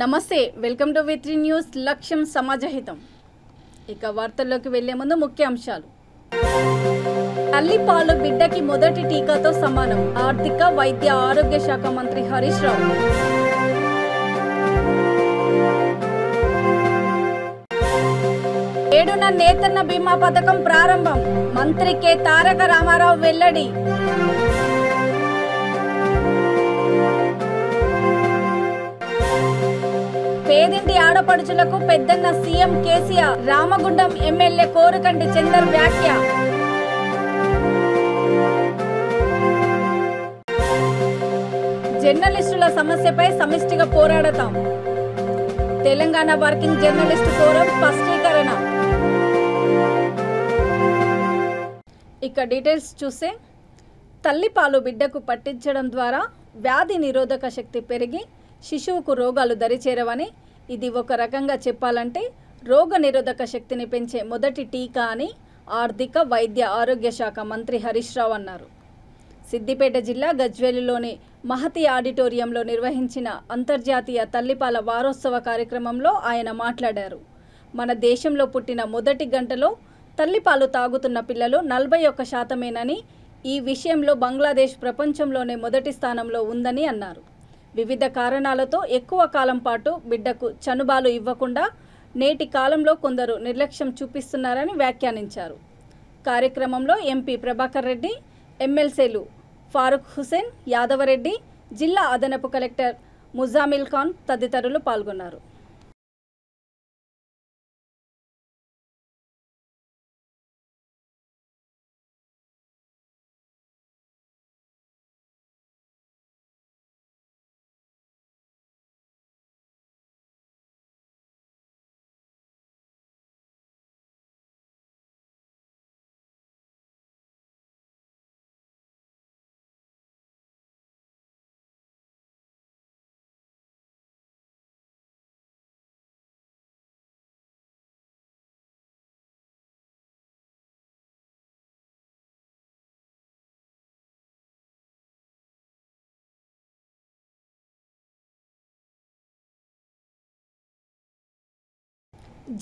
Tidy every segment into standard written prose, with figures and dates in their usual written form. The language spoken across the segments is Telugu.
నమస్తే, వెల్కమ్ టు వి3 న్యూస్. లక్ష్యం సమాజహితం. ఇక వార్తల్లోకి వెళ్లే ముందు ముఖ్యాంశాలు. తల్లిపాలు బిడ్డకి మొదటి టీకాతో సమానం. ఆర్థిక వైద్య ఆరోగ్య శాఖ మంత్రి హరీష్ రావు. ఏడున నేతన్న బీమా పథకం ప్రారంభం. మంత్రి కె తారక రామారావు వెల్లడి. పేదింటి ఆడపడుచులకు పెద్దన్న CM KCR. Ramagundam MLA Korukanti Chandar వ్యాఖ్య. జర్నలిస్టుల సమస్యపై సమిష్టిగా పోరాడతాం. తెలంగాణ వర్కింగ్ జర్నలిస్టు ఫోరం స్పష్టీకరణ. ఇక డీటెయిల్స్ చూస్తే, తల్లిపాలు బిడ్డకు పట్టించడం ద్వారా వ్యాధి నిరోధక శక్తి పెరిగి శిశువుకు రోగాలు దరిచేరవని, ఇది ఒక రకంగా చెప్పాలంటే రోగ నిరోధక శక్తిని పెంచే మొదటి టీకా అని ఆర్థిక వైద్య ఆరోగ్య శాఖ మంత్రి హరీష్ రావు అన్నారు. సిద్దిపేట జిల్లా గజ్వేలులోని మహతి ఆడిటోరియంలో నిర్వహించిన అంతర్జాతీయ తల్లిపాల వారోత్సవ కార్యక్రమంలో ఆయన మాట్లాడారు. మన దేశంలో పుట్టిన మొదటి గంటలో తల్లిపాలు తాగుతున్న పిల్లలు 41%. ఈ విషయంలో బంగ్లాదేశ్ ప్రపంచంలోనే మొదటి స్థానంలో ఉందని అన్నారు. వివిధ కారణాలతో ఎక్కువ కాలం పాటు బిడ్డకు చనుబాలు ఇవ్వకుండా నేటి కాలంలో కొందరు నిర్లక్ష్యం చూపిస్తున్నారని వ్యాఖ్యానించారు. కార్యక్రమంలో ఎంపీ ప్రభాకర్ రెడ్డి, ఎమ్మెల్సీలు ఫారూక్ హుసేన్, యాదవరెడ్డి, జిల్లా అదనపు కలెక్టర్ ముజామిల్ ఖాన్ తదితరులు పాల్గొన్నారు.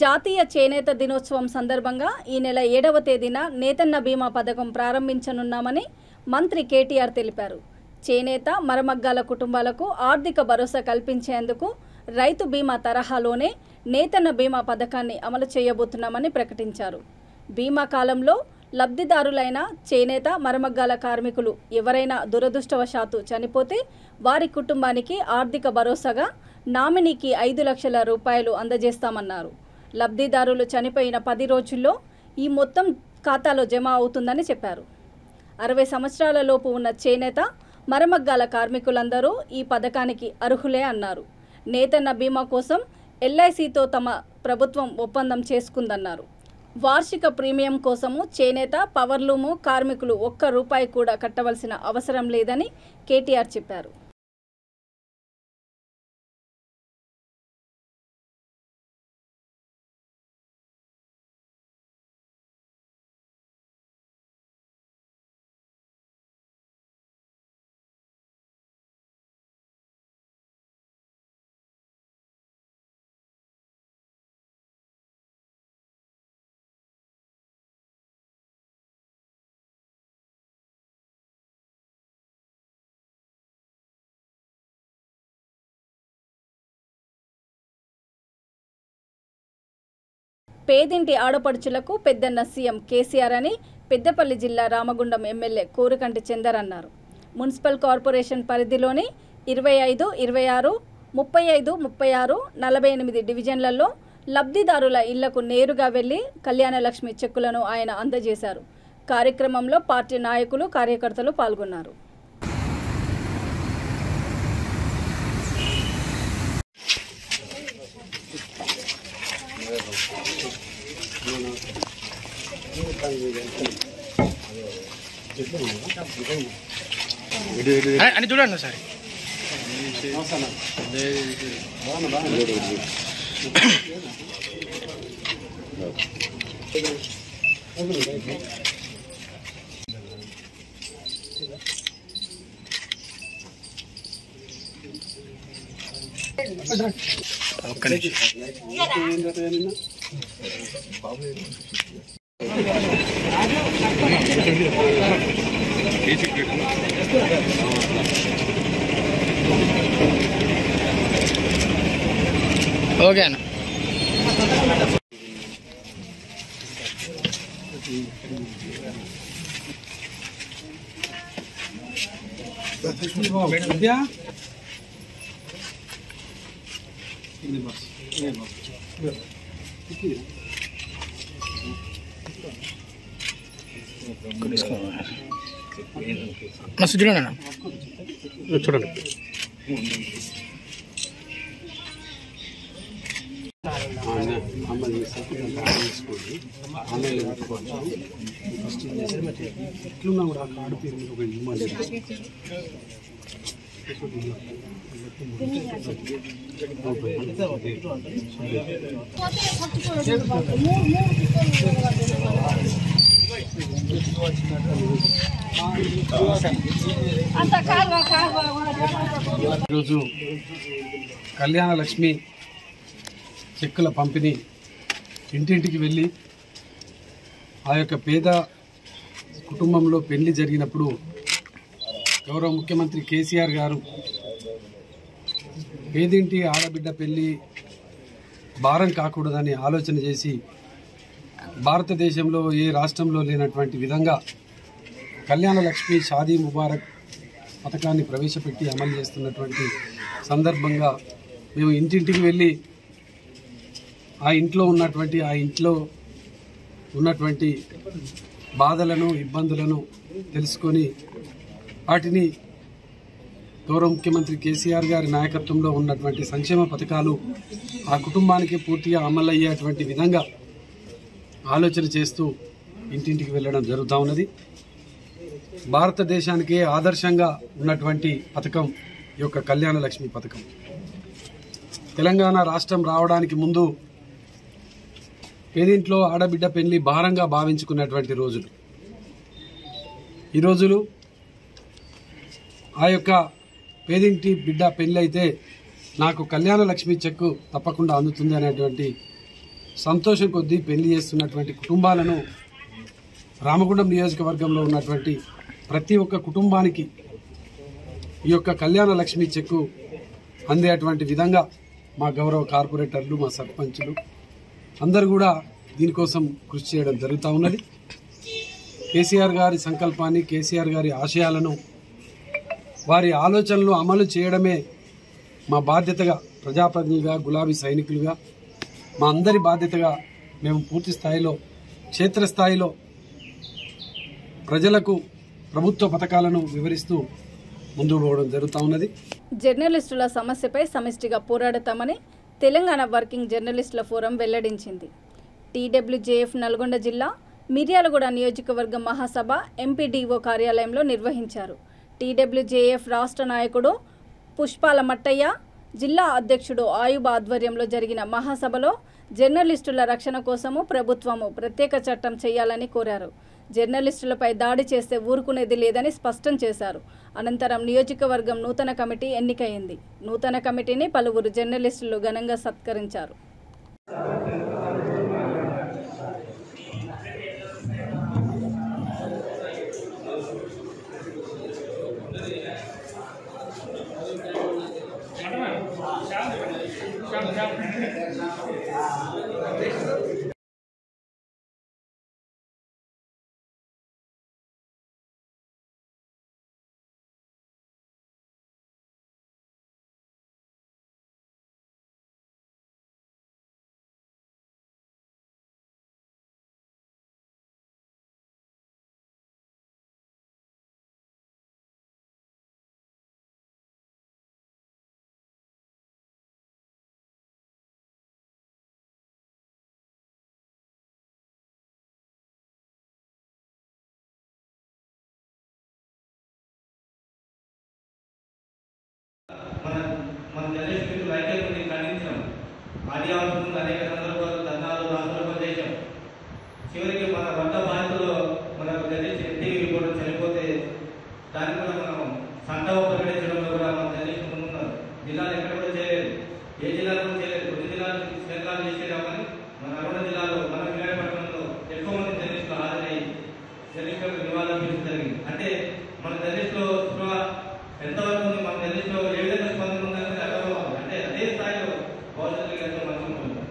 జాతీయ చేనేత దినోత్సవం సందర్భంగా ఈ నెల 7వ తేదీన నేతన్న బీమా పథకం ప్రారంభించనున్నామని మంత్రి కేటీఆర్ తెలిపారు. చేనేత మరమగ్గాల కుటుంబాలకు ఆర్థిక భరోసా కల్పించేందుకు రైతు బీమా తరహాలోనే నేతన్న బీమా పథకాన్ని అమలు చేయబోతున్నామని ప్రకటించారు. బీమా కాలంలో లబ్ధిదారులైన చేనేత మరమగ్గాల కార్మికులు ఎవరైనా దురదృష్టవశాత్తు చనిపోతే వారి కుటుంబానికి ఆర్థిక భరోసాగా నామినీకి 5 లక్షల రూపాయలు అందజేస్తామన్నారు. లబ్ధిదారులు చనిపోయిన 10 రోజుల్లో ఈ మొత్తం ఖాతాలో జమ అవుతుందని చెప్పారు. 60 సంవత్సరాల లోపు ఉన్న చేనేత మరమగ్గాల కార్మికులందరూ ఈ పథకానికి అర్హులే అన్నారు. నేతన్న బీమా కోసం ఎల్ఐసితో తమ ప్రభుత్వం ఒప్పందం చేసుకుందన్నారు. వార్షిక ప్రీమియం కోసము చేనేత, పవర్లూము కార్మికులు ₹1 కూడా కట్టవలసిన అవసరం లేదని కేటీఆర్ చెప్పారు. పేదింటి ఆడపడుచులకు పెద్దన్న సీఎం కేసీఆర్ అని పెద్దపల్లి జిల్లా రామగుండం ఎమ్మెల్యే కోరుకంటి చందర్ అన్నారు. మున్సిపల్ కార్పొరేషన్ పరిధిలోని 25, 26, 35, 36, 48 డివిజన్లలో లబ్ధిదారుల ఇళ్లకు నేరుగా వెళ్లి కళ్యాణలక్ష్మి చెక్కులను ఆయన అందజేశారు. కార్యక్రమంలో పార్టీ నాయకులు, కార్యకర్తలు పాల్గొన్నారు. అని చూడండి సార్. ఓకే అన్న. మస్తు చూడండి అన్న, చూడండి. ఎట్లున్నా కూడా ఆ కార్డు పేరు మీద ఒక ఇల్లు ఈరోజు కళ్యాణ లక్ష్మి చెక్కుల పంపిణీ ఇంటింటికి వెళ్ళి ఆ యొక్క పేద కుటుంబంలో పెళ్లి జరిగినప్పుడు గౌరవ ముఖ్యమంత్రి కేసీఆర్ గారు పేదింటి ఆడబిడ్డ పెళ్లి భారం కాకూడదని ఆలోచన చేసి భారతదేశంలో ఏ రాష్ట్రంలో లేనటువంటి విధంగా కళ్యాణ లక్ష్మి షాదీ ముబారక్ పథకాన్ని ప్రవేశపెట్టి అమలు చేస్తున్నటువంటి సందర్భంగా మేము ఇంటింటికి వెళ్ళి ఆ ఇంట్లో ఉన్నటువంటి బాధలను ఇబ్బందులను తెలుసుకొని వాటిని గౌరవ ముఖ్యమంత్రి కేసీఆర్ గారి నాయకత్వంలో ఉన్నటువంటి సంక్షేమ పథకాలు ఆ కుటుంబానికి పూర్తిగా అమలయ్యేటువంటి విధంగా ఆలోచన చేస్తూ ఇంటింటికి వెళ్ళడం జరుగుతూ ఉన్నది. భారతదేశానికే ఆదర్శంగా ఉన్నటువంటి పథకం ఈ యొక్క కళ్యాణ లక్ష్మి పథకం. తెలంగాణ రాష్ట్రం రావడానికి ముందు పేదింట్లో ఆడబిడ్డ పెళ్లి భారంగా భావించుకున్నటువంటి రోజులు ఈ రోజులు. ఆ యొక్క పేదింటి బిడ్డ పెళ్లి అయితే నాకు కళ్యాణ లక్ష్మి చెక్కు తప్పకుండా అందుతుంది అనేటువంటి సంతోషం కొద్దీ పెళ్లి చేస్తున్నటువంటి కుటుంబాలను రామగుండం నియోజకవర్గంలో ఉన్నటువంటి ప్రతి ఒక్క కుటుంబానికి ఈ యొక్క కళ్యాణ లక్ష్మి చెక్కు అందేటువంటి విధంగా మా గౌరవ కార్పొరేటర్లు, మా సర్పంచులు అందరూ కూడా దీనికోసం కృషి చేయడం జరుగుతూ ఉన్నది. కేసీఆర్ గారి సంకల్పాన్ని, కేసీఆర్ గారి ఆశయాలను, వారి ఆలోచనలు అమలు చేయడమే మా బాధ్యతగా, ప్రజాప్రతినిధులుగా, గులాబీ సైనికులుగా మా అందరి బాధ్యతగా మేము పూర్తి స్థాయిలో క్షేత్రస్థాయిలో ప్రజలకు ప్రభుత్వ పథకాలను వివరిస్తూ ముందుకు పోవడం జరుగుతూ ఉన్నది. జర్నలిస్టుల సమస్యపై సమిష్టిగా పోరాడతామని తెలంగాణ వర్కింగ్ జర్నలిస్టుల ఫోరం వెల్లడించింది. టీడబ్ల్యూజేఎఫ్ నల్గొండ జిల్లా మిర్యాలగూడ నియోజకవర్గం మహాసభ ఎంపీడీఓ కార్యాలయంలో నిర్వహించారు. టీడబ్ల్యూజేఎఫ్ రాష్ట్ర నాయకుడు పుష్పాల మట్టయ్య, జిల్లా అధ్యక్షుడు ఆయుబ్ ఆధ్వర్యంలో జరిగిన మహాసభలో జర్నలిస్టుల రక్షణ కోసము ప్రభుత్వము ప్రత్యేక చట్టం చేయాలని కోరారు. జర్నలిస్టులపై దాడి చేస్తే ఊరుకునేది లేదని స్పష్టం చేశారు. అనంతరం నియోజకవర్గం నూతన కమిటీ ఎన్నికైంది. నూతన కమిటీని పలువురు జర్నలిస్టులు ఘనంగా సత్కరించారు. మన జర్నలిస్టులు ఐక్యతని ఖండించాం. ఆడియావసరం అనేక సందర్భాలు ధర్నాలు రాష్ట్రాలు చేశాం. చివరికి మన వంట బాధితులు మనకు జర్నలిస్ట్ ఎన్టీవీ రిపోర్టర్ చనిపోతే దాన్ని కూడా మనం సంతాపం ప్రకటించడంలో కూడా మన జర్నలిస్టులు ముందున్నారు. జిల్లాలు ఎక్కడ కూడా చేయలేదు. ఏ జిల్లాలో చేయలేదు. కొన్ని జిల్లాలు కేంద్రాలు చేసేదా కానీ మన నల్గొండ జిల్లాలో మన విరాయపట్నంలో ఎక్కువ మంది జర్నలిస్టులు హాజరై జర్నలిస్టులకు నివాళులర్పించడం జరిగింది. అంటే మన జర్నలిస్టులో ఎంతవరకు ఉంది, మన జర్నలిస్టులో ఏ విధంగా స్పందన ఉందనేది అర్థమవుతుంది. అంటే అదే స్థాయిలో భవిష్యత్తులో ఎంతో మంచి ఉంటుంది.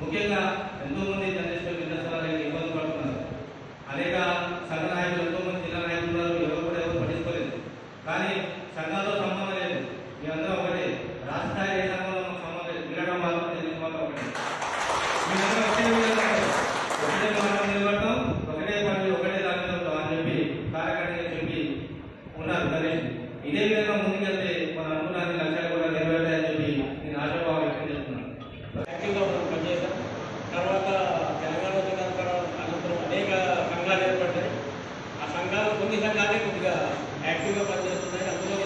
ముఖ్యంగా ఎంతో మంది జర్నలిస్టులు విద్యాసంస్థలు ఇబ్బంది పడుతున్నారు. అనేక సంఘ నాయకులు ఎంతో మంది జిల్లా నాయకులు ఉన్నారు, ఎవరు కూడా ఎవరు పట్టించుకోలేదు. కానీ సంఘాలతో సంబంధం లేదు, మీరందరూ ఒకటే. రాష్ట్ర స్థాయి ఏ సంఘంలో మాకు సంబంధం లేదు, వినడం మాత్రం తెలియదు మాత్రం ఒకటే. మీరందరూ ఒకటే విధంగా ఒకటే మనం నిలబడతాం, ఒకటే పని ఒకటే దాని అని చెప్పి కార్యకర్తగా చెప్పి ఉన్నారు గణేష్. ఇదే విధంగా ముందుకెళ్తే మన అనుకున్న లక్ష్యాలు కూడా నెరవేరుతాయని చెప్పి నేను ఆశాభావం వ్యక్తం చేస్తున్నాను. యాక్టివ్గా మనం పనిచేద్దాం. తర్వాత తెలంగాణ వచ్చిన అనంతరం అనేక సంఘాలు ఏర్పడతాయి. ఆ సంఘాలు కొన్ని సంఘాలే కొద్దిగా యాక్టివ్గా పనిచేస్తున్నాయి. అందులో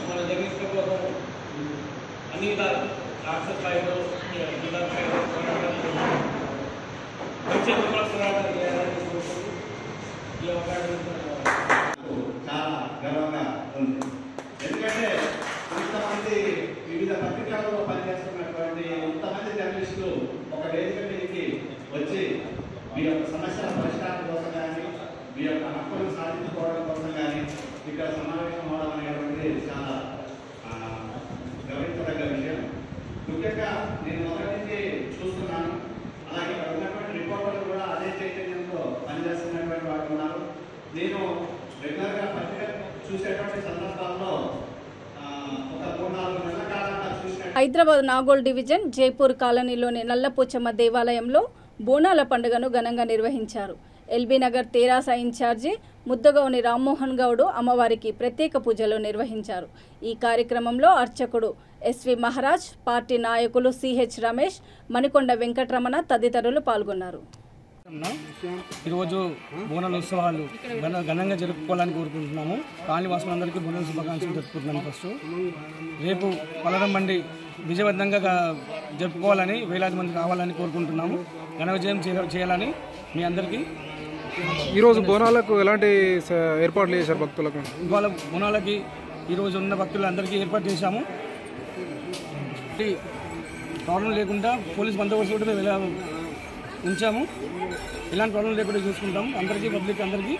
మన జర్నలిస్టుల కోసం అన్ని విధాలు రాష్ట్ర స్థాయిలో జిల్లా స్థాయిలో పోరాటాలు మంచి కూడా పోరాటాలు చేయాలని కోరుకుంటూ ఈ అవకాశం చాలా గర్వంగా ఉంది. ఎందుకంటే ఇంతమంది వివిధ పత్రికలలో పనిచేస్తున్నటువంటి ఇంతమంది జర్నలిస్టులు ఒక వేదిక మీదకి వచ్చి మీ యొక్క సమస్యల పరిష్కారం కోసం కానీ మీ యొక్క హక్కులను సాధించుకోవడం కోసం కానీ ఇక్కడ సమావేశం అవడం అనేటువంటిది చాలా గమనించదగ్గ విషయం. ముఖ్యంగా నేను మొదటి నుంచి చూస్తున్నాను. అలాగే ఇక్కడ ఉన్నటువంటి రిపోర్టర్లు కూడా అదే చైతన్యంతో పనిచేస్తున్నటువంటి వాళ్ళు ఉన్నారు. నేను రెగ్యులర్గా పత్రిక చూసేటువంటి సందర్భాల్లో ఒక 3-4 నెలల కాలంగా చూసిన హైదరాబాద్ నాగోల్ డివిజన్ జైపూర్ కాలనీలోని నల్లపోచమ్మ దేవాలయంలో బోనాల పండుగను ఘనంగా నిర్వహించారు. ఎల్బీ నగర్ తెరాస ఇన్ఛార్జి ముద్దగౌని రామ్మోహన్ గౌడ్ అమ్మవారికి ప్రత్యేక పూజలు నిర్వహించారు. ఈ కార్యక్రమంలో అర్చకుడు ఎస్వి మహారాజ్, పార్టీ నాయకులు సిహెచ్ రమేష్, మణికొండ వెంకటరమణ తదితరులు పాల్గొన్నారు. ఈరోజు బోనాల ఉత్సవాలు ఘనంగా జరుపుకోవాలని కోరుకుంటున్నాము. కాలనీవాసులందరికీ బోనాల శుభాకాంక్షలు జరుపుకుంటున్నాము. ఫస్ట్ రేపు పలరం బండి విజయవంతంగా జరుపుకోవాలని, వేలాది మంది రావాలని కోరుకుంటున్నాము. ఘన విజయం చేయాలని మీ అందరికీ. ఈరోజు బోనాలకు ఎలాంటి ఏర్పాట్లు చేశారు భక్తులకు? ఇవాళ బోనాలకి ఈరోజు ఉన్న భక్తులందరికీ ఏర్పాటు చేశాము. ప్రాబ్లం లేకుండా పోలీస్ బందోబస్తు కూడా ఉంచాము. ఇలాంటి ప్రాబ్లం లేకుండా చూసుకుంటాం. అందరికీ పబ్లిక్ అందరికీ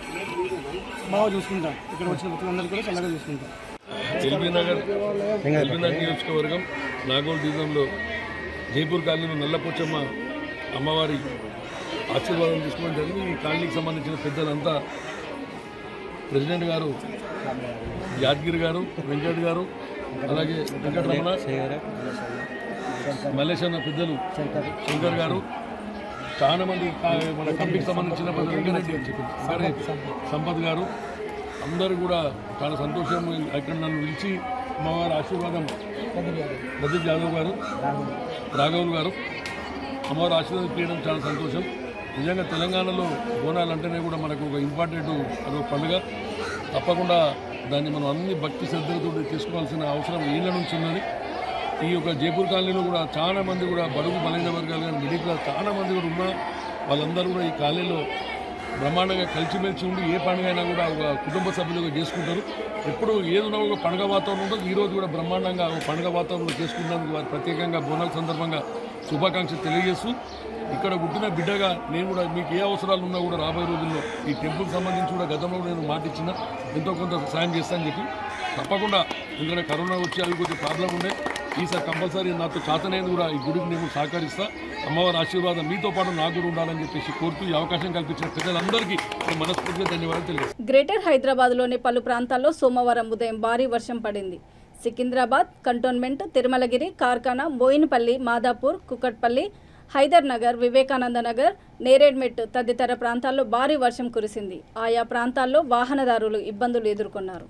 బాగా చూసుకుంటాం. ఇక్కడ వచ్చిన భక్తులందరికీ కూడా చల్లగా చూసుకుంటాం. ఎల్బీ నగర్ నియోజకవర్గం నాగోల్ డివిజన్లో జైపూర్ కాలనీలో నల్లపోచమ్మ అమ్మవారి ఆశీర్వాదం తీసుకోవడం జరిగింది. ఈ కాలనీకి సంబంధించిన పెద్దలంతా ప్రెసిడెంట్ గారు యాదగిరి గారు, వెంకట్ గారు, అలాగే వెంకటరమణ, మల్లేశన్న పెద్దలు శంకర్ గారు, చాలా మంది మన కంపెనీకి సంబంధించిన వెంకరెడ్డి, సంపత్ గారు అందరూ కూడా చాలా సంతోషం. అక్కడ నన్ను పిలిచి అమ్మవారి ఆశీర్వాదం, ప్రదీప్ యాదవ్ గారు, రాఘవులు గారు అమ్మవారి ఆశీర్వాదం చేయడం చాలా సంతోషం. నిజంగా తెలంగాణలో బోనాలు అంటేనే కూడా మనకు ఒక ఇంపార్టెంట్ అదొక పండుగ. తప్పకుండా దాన్ని మనం అన్ని భక్తి శ్రద్ధలతో తీసుకోవాల్సిన అవసరం వీళ్ళ నుంచి ఉన్నది. ఈ యొక్క జైపూర్ కాలనీలో కూడా చాలా మంది కూడా బడుగు బలైన వర్గాలు కానీ మిడిల్ క్లాస్ చాలా మంది కూడా ఉన్నారు. వాళ్ళందరూ కూడా ఈ కాలనీలో బ్రహ్మాండంగా కలిసిమెలిసి ఉండి ఏ పండుగ అయినా కూడా ఒక కుటుంబ సభ్యులుగా చేసుకుంటారు. ఎప్పుడు ఏదైనా ఒక పండుగ వాతావరణం ఉంటుంది. ఈరోజు కూడా బ్రహ్మాండంగా ఒక పండుగ వాతావరణంలో చేసుకున్నందుకు వారు ప్రత్యేకంగా బోనాల సందర్భంగా శుభాకాంక్షలు తెలియజేస్తూ, ఇక్కడ పుట్టిన బిడ్డగా నేను కూడా మీకు ఏ అవసరాలు ఉన్నా కూడా రాబోయే రోజుల్లో ఈ టెంపుల్కి సంబంధించి కూడా గతంలో నేను మాట ఇచ్చిన ఎంతో కొంత సాయం చేస్తానని చెప్పి తప్పకుండా, ఎందుకంటే కరోనా వచ్చి అవి కొంచెం ప్రాబ్లం ఉండే, ఈసారి కంపల్సరీ నాతో చేతనైంది కూడా ఈ గుడికి నేను సహకరిస్తా. అమ్మవారి ఆశీర్వాదం మీతో పాటు నాకు కూడా ఉండాలని చెప్పేసి కోరుతూ ఈ అవకాశం కల్పించిన ప్రజలందరికీ మనస్ఫూర్తిగా ధన్యవాదాలు తెలియజేస్తాను. గ్రేటర్ హైదరాబాద్లోని పలు ప్రాంతాల్లో సోమవారం ఉదయం భారీ వర్షం పడింది. సికింద్రాబాద్ కంటోన్మెంట్, తిరుమలగిరి, కార్ఖానా, బోయినపల్లి, మాదాపూర్, కుకట్పల్లి, హైదర్ నగర్, వివేకానంద నగర్, నేరేడ్మెట్ తదితర ప్రాంతాల్లో భారీ వర్షం కురిసింది. ఆయా ప్రాంతాల్లో వాహనదారులు ఇబ్బందులు ఎదుర్కొన్నారు.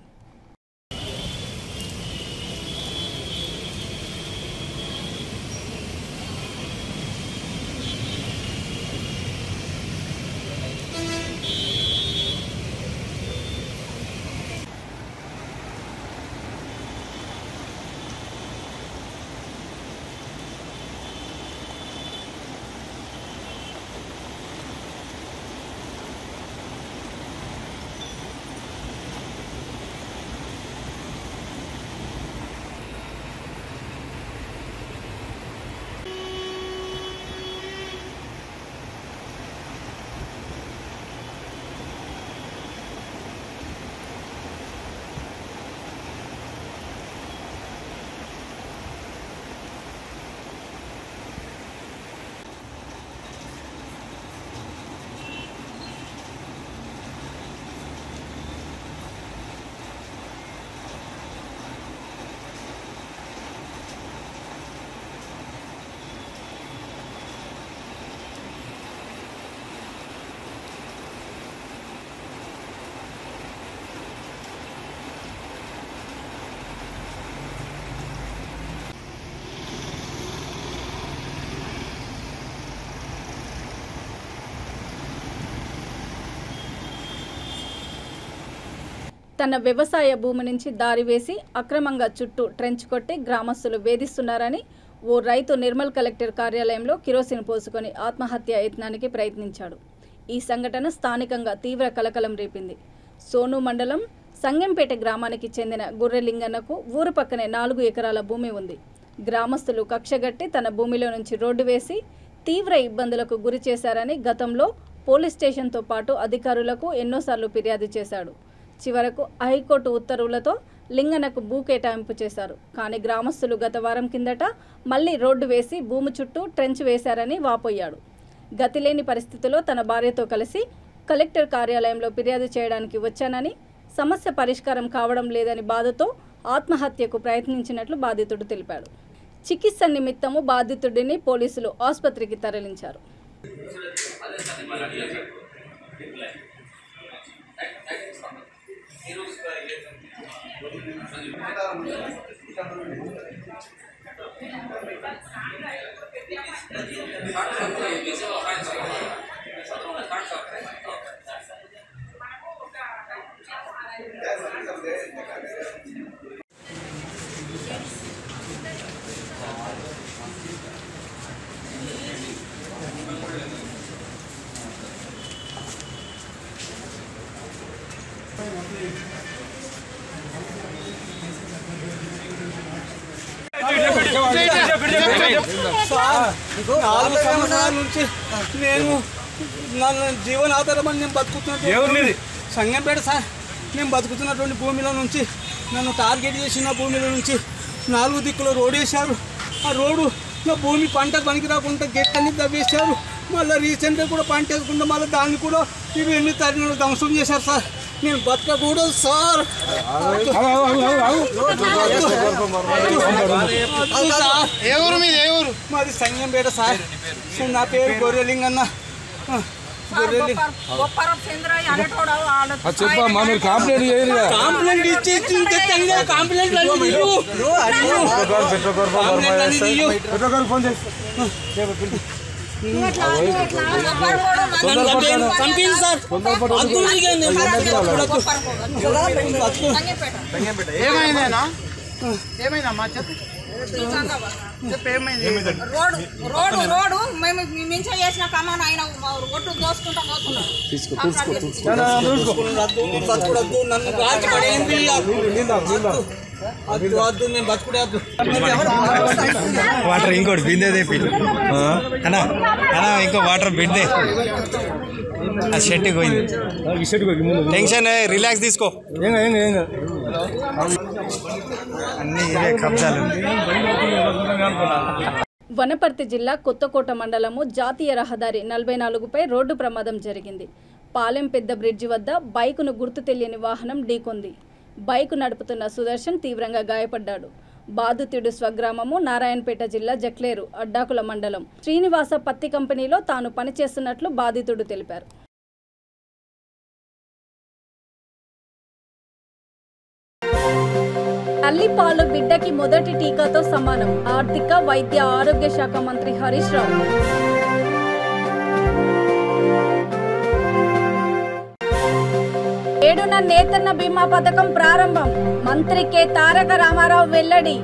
తన వ్యవసాయ భూమి నుంచి దారి వేసి అక్రమంగా చుట్టూ ట్రెంచ్ కొట్టి గ్రామస్తులు వేధిస్తున్నారని ఓ రైతు నిర్మల్ కలెక్టర్ కార్యాలయంలో కిరోసిన్ పోసుకొని ఆత్మహత్య యత్నానికి ప్రయత్నించాడు. ఈ సంఘటన స్థానికంగా తీవ్ర కలకలం రేపింది. సోను మండలం సంగంపేట గ్రామానికి చెందిన గుర్రెలింగన్నకు ఊరు పక్కనే 4 ఎకరాల భూమి ఉంది. గ్రామస్తులు కక్షగట్టి తన భూమిలో నుంచి రోడ్డు వేసి తీవ్ర ఇబ్బందులకు గురి చేశారని గతంలో పోలీస్ స్టేషన్తో పాటు అధికారులకు ఎన్నోసార్లు ఫిర్యాదు చేశాడు. చివరకు హైకోర్టు ఉత్తర్వులతో లింగన్నకు భూ కేటాయింపు చేశారు. కానీ గ్రామస్తులు గత వారం కిందట మళ్లీ రోడ్డు వేసి భూమి చుట్టూ ట్రెంచ్ వేశారని వాపోయాడు. గతిలేని పరిస్థితిలో తన భార్యతో కలిసి కలెక్టర్ కార్యాలయంలో ఫిర్యాదు చేయడానికి వచ్చానని, సమస్య పరిష్కారం కావడం లేదని బాధతో ఆత్మహత్యకు ప్రయత్నించినట్లు బాధితుడు తెలిపాడు. చికిత్స నిమిత్తము బాధితుడిని పోలీసులు ఆసుపత్రికి తరలించారు. నాలుగు సంవత్సరాల నుంచి నేను నన్ను జీవనాధారమని నేను బతుకుతున్నటువంటి సంగంపేట సార్ నేను బతుకుతున్నటువంటి భూమిలో నుంచి నన్ను టార్గెట్ చేసిన భూమిలో నుంచి 4 దిక్కులో రోడ్ వేశారు. ఆ రోడ్డు నా భూమి పంట పనికి రాకుండా గెట్టని తవ్వేశారు. మళ్ళీ రీసెంట్గా కూడా పంట వేసుకుంటే మళ్ళీ దాన్ని కూడా ఇవి ఎన్ని తరినలు ధ్వంసం చేశారు సార్. నేను బతకకూడదు సార్. మాది సంగంపేట సార్. నా పేరు గొర్రెలింగన్న. కంప్లైంట్ ఇచ్చి ఏమైందమ్మా చెప్పు. రోడ్డు మేము మించ చేసిన కమాన్ ఆయన ఒట్టు దోసుకుంటా పోతున్నాం. వాటర్ ఇంకోటి బిందే తెప్పి అన్నా అన్నా ఇంకో వాటర్ బిందే ఆ షెట్కి పోయింది. టెన్షన్ రిలాక్స్ తీసుకో. అన్ని కబ్జాలు. వనపర్తి జిల్లా కొత్తకోట మండలము జాతీయ రహదారి 44పై రోడ్డు ప్రమాదం జరిగింది. పాలెం పెద్ద బ్రిడ్జి వద్ద బైకును గుర్తు తెలియని వాహనం ఢీకొంది. బైకు నడుపుతున్న సుదర్శన్ తీవ్రంగా గాయపడ్డాడు. బాధితుడు స్వగ్రామము నారాయణపేట జిల్లా జక్లేరు అడ్డాకుల మండలం శ్రీనివాస పత్తి కంపెనీలో తాను పనిచేస్తున్నట్లు బాధితుడు తెలిపారు. తల్లిపాలు బిడ్డకి మొదటి టీకాతో సమానం ఆర్థిక వైద్య ఆరోగ్య శాఖ మంత్రి హరీష్ రావు. ఏడున నేతన్న బీమా పథకం ప్రారంభం మంత్రి కె తారక రామారావు వెల్లడి.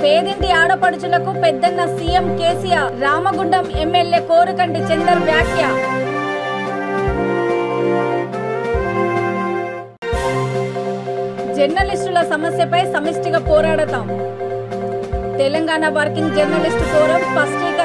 పేదింటి ఆడపడుచులకు పెద్దన్న CM KCR. Ramagundam MLA Korukanti Chandar వ్యాఖ్య. జర్నలిస్టుల సమస్యపై సమిష్టిగా పోరాడతాం. Telangana working journalist forum స్పష్టీకరణ.